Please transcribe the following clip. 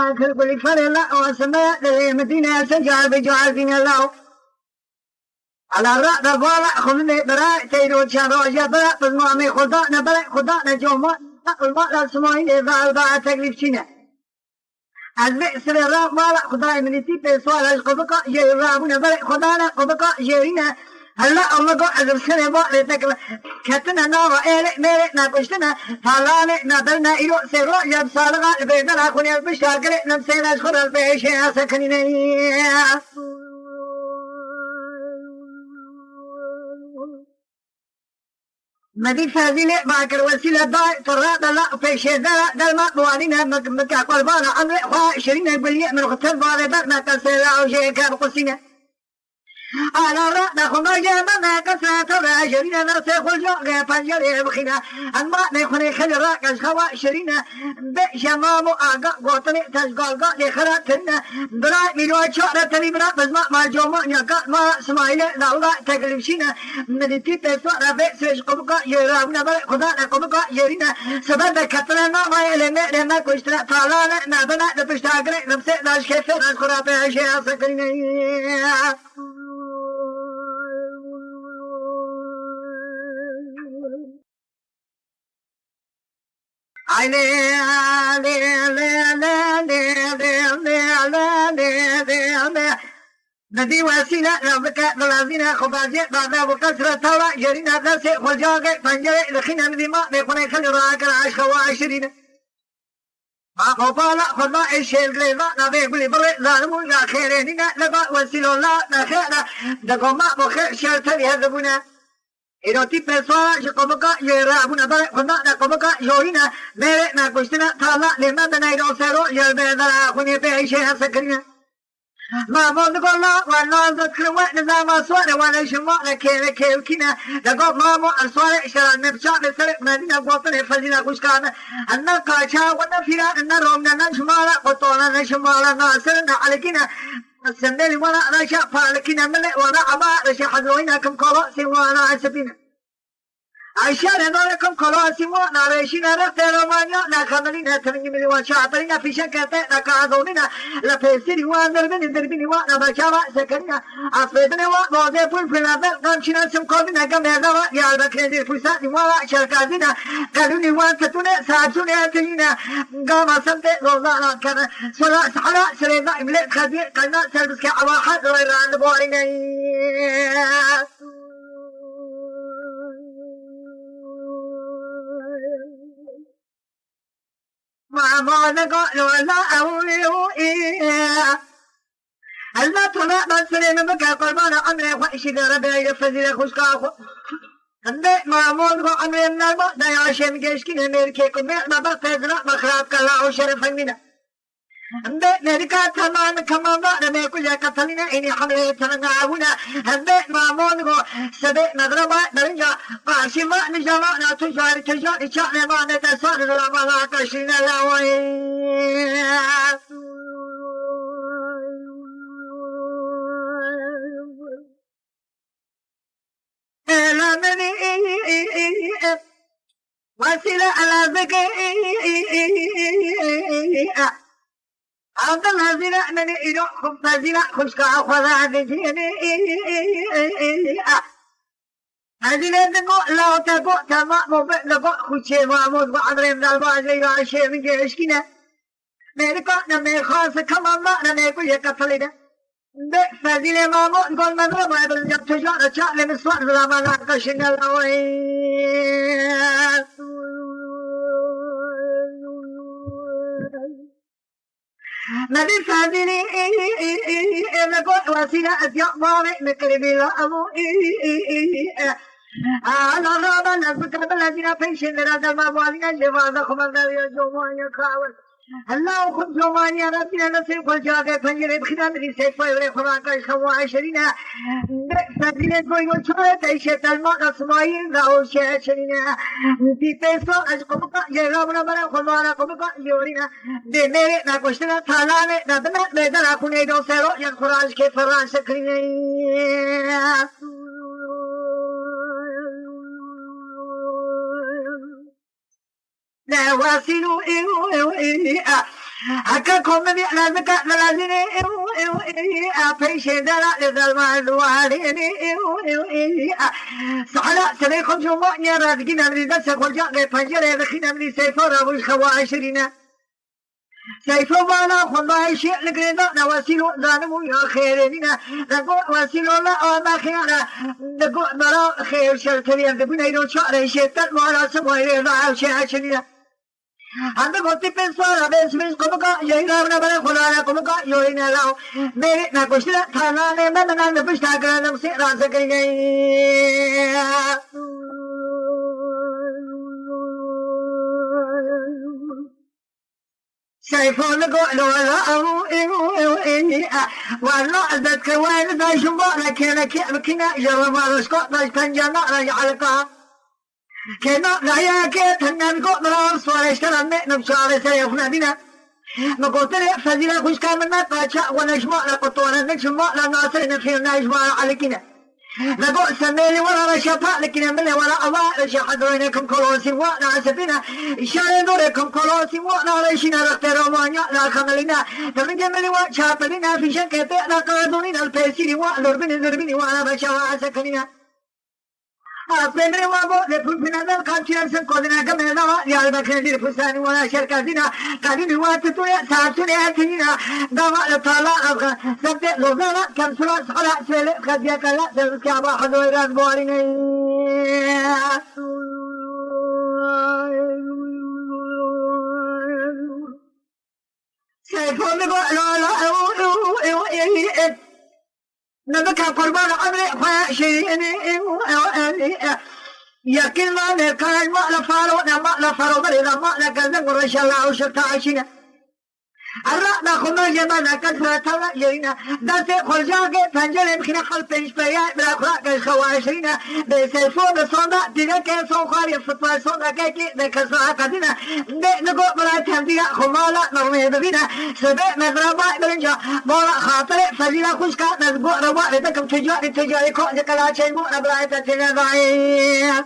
ما كل كل فرلا وسماء للمدينة سجال بجعل فينا الله على الرأس الفارع خذني براء تيرو شارو جبراء بالمعمي خدانا جوما الماء السماين إذا الباع تقليب شنا البئسر الرأس مالا خداي من تيب سوال القبقاء يرابون براء خدانا قبقاء يرينا هلا الله قال أزر سنة بقى لتكلم كتنا نارا إيرك ميرك ناقشتنا فلانك نادلنا إلو سيرو جب صالغا بيدنا خوني البشاقرك نمسينا شخور البيشي أسكنيني مدي فازيلة باكر وسيلة داي ترى دلا بيشي دل ما بوانينا مكا قلبانا عمري خوا شرينا بلية من غتل بالبات ما تسيلا وشي كاب قصينا على رأنا خما جامنا كسرة راجرين نرسي خلجوغ فنجري بخنا أما نخوني خل راكش خوا شرينا بشمامو آقا قوتني تشقالقا لخراتنا براي ملوات شعر تريبنا بزما ما جوما نيقا ما سمايلة دولة تقلبشينا مدتي بسوء رفع قبقا يرابنا بل خدانا قبقا يرينا سبب كتلنا ما يلمي لما كشتنا فعلانا نابنا نبشتاقري نمسي داش كيفي نشكرا بيشي أسكريني ندي وسيلة ربك بلازينا خبازية بعد وكسرة طاولة جرينا نفسي خلجاقة فنجري لخينا ندي ما نكون خلي راك العشق وعشرين ما قبالا خدما الشيل لذا نبي بلي بري ظالمون لا خيرينينا لقا وسيلة لا نخيرنا دقوما بخير شلتري هذبونا إذا تبى سواء شقبقة يرابون بري خدنا قبقة يورينا ميري ناقشتنا طالا لما بنايدو سيرو يربينا خوني بيشي سكرنا ما مود قلنا وانا ذكر وقت ما سوار وانا شما لكي كنا لقوا مامو السوار شرع نفشا بسرق مدينة بوطن فزينا كشكانا أنا قاشا وانا فيرا أنا رومنا نشمالا قطونا نشمالا ناصرنا عليكنا السندل وانا رشا فالكنا ملئ وانا عبا رشا حذوينا كم قلاسي وانا أسبنا عشان نوركم كلاسي وانا رشينا رفتر ومانيا نخملينا تنجي مليوان شاطرين في شكاته نكاذوننا لفسيري دربني وانا بشارع سكرنا أفردنا وانا فول في الأبل قامشنا سمقودنا كم هذا يا البكرين الفرسان وانا شركازنا قالوني وانتتنا سابسونا تجينا قام سمت روضانا كان سلا سحلا سرينا إملئ خذير قلنا سلبسك عواحد غيران بوعينا ما نقول لا أولو إيه هلا طلع بسرين بكا قربان عمري وإيش دربي يفزي خشكاخو عندي معمول عمري النار دايا شيم جيشكين ميركي كمي ما بفزنا مخراب كلا وشرف منا عندي نركا تمان كمان نمي كل كتلنا إني حملي تنعونا عندي معمول سبي نضربا نرجع قاشي ما نجمع تجار إشاء ما نتسار لما لا كشينا لاوي لا مني وسيلة على ذكي عبد الهزينة مني إلو خبزينة خشكا أخوذا بجيني هزينة تقو لا تقو تما مبقى خشي معمود وعدرين دالباز ليلا شيء من جيشكنا ميركا نمي خاص كمان ما نمي كل يكفلنا فزينة معمود قول مدرم ويبل جب تجارة شعل مسوار زمان عكشنا لوي نبي فادني نقول وسيلة أزياء ماري مكربي لا أبو على غابة نفكر بالذين فيشن راد الموالين جماعة خمسة يوم يكاول الله خد جومان يا ربنا نصيب كل جاك فنجري بخنا من سيف ويري خراك خوا عشرين فدينا كوي وشوية تعيشة الماء اسماعيل راو شاشرين في بيسو أجقبك يرامنا بنا خلوانا قبك يورينا بميري ناقشتنا ثالاني نبنا بيدنا كوني دو سيرو ينخراج كيف فران سكرين لا واسلوا هكا كومدي لازم لازم أفيشنا للزمان دواريني صحلا سليكم جموع رادقنا من دسك والجاء فنجر دخينا من سيفورا والخوا عشرين سيفو بالا خلا شيء لقينا نواسيلو زانمو يا خيرنا نقول واسيلو لا ما خيرنا نقول مرا خير شرطي عند بنا يدو شعر شيطان مرا سموي لا شيء عشرين عند قطي بنصار بس كمكا يهينا بنا خلا كمكا يهينا لا मेरे ना कुछ थाना ने मैं ना पुष्टा करना से राज करेंगे سيفون قول ولا والله ذاتك وين ذا شمبارة كنا جرم رسكوت ذا تنجنا رجع لقا كنا لا كي تنجن قول راس واشترى نبشار سيفنا بنا ما قلت لي فزيلا خوش كان من قاچا ونجمع لقطونا نجمع لناصر نخير نجمع عليكنا نقول سميلي ولا رشفاء لكن من ولا الله رشا حضرينكم كلوسي وانا سفينة إشارة دوركم كلوسي وانا رشينا رختر ومانيا لا خملنا تمن جملي وشاطرنا في شكة لا قادونين الفيسيري ولربني وانا بشوا سكننا Aprendere uomo le pulpina del calcio se codina camera ya la credi fusani wala sharka dina kadini wat tu ya saatu ne atina dama la tala abga sabte lozana kam sura sala sele khadiya kala se kya ba hadoiran boring se pone go la نبكى قربان عمري فاشيني يكن ما نكال ما لفارو ما لفارو بريدا ما لكذب ورش الله وشتا عشنا الرأنا خنا جمانا كثرة تلا جينا داتي خرجاك فنجر مخنا خلف انشبايا براخلاق الخواشرين بسيفون صنع تلك صنخاري فطوى صنع كيكي بكسرها قدنا نقو مرات همدية خمالا نرمي ببينا سبع مغربا برنجا مولا خاطر فزيلا خشكا نزقو رواء لتكم تجاري كو جكلا شيمو نبرايتا تنظعي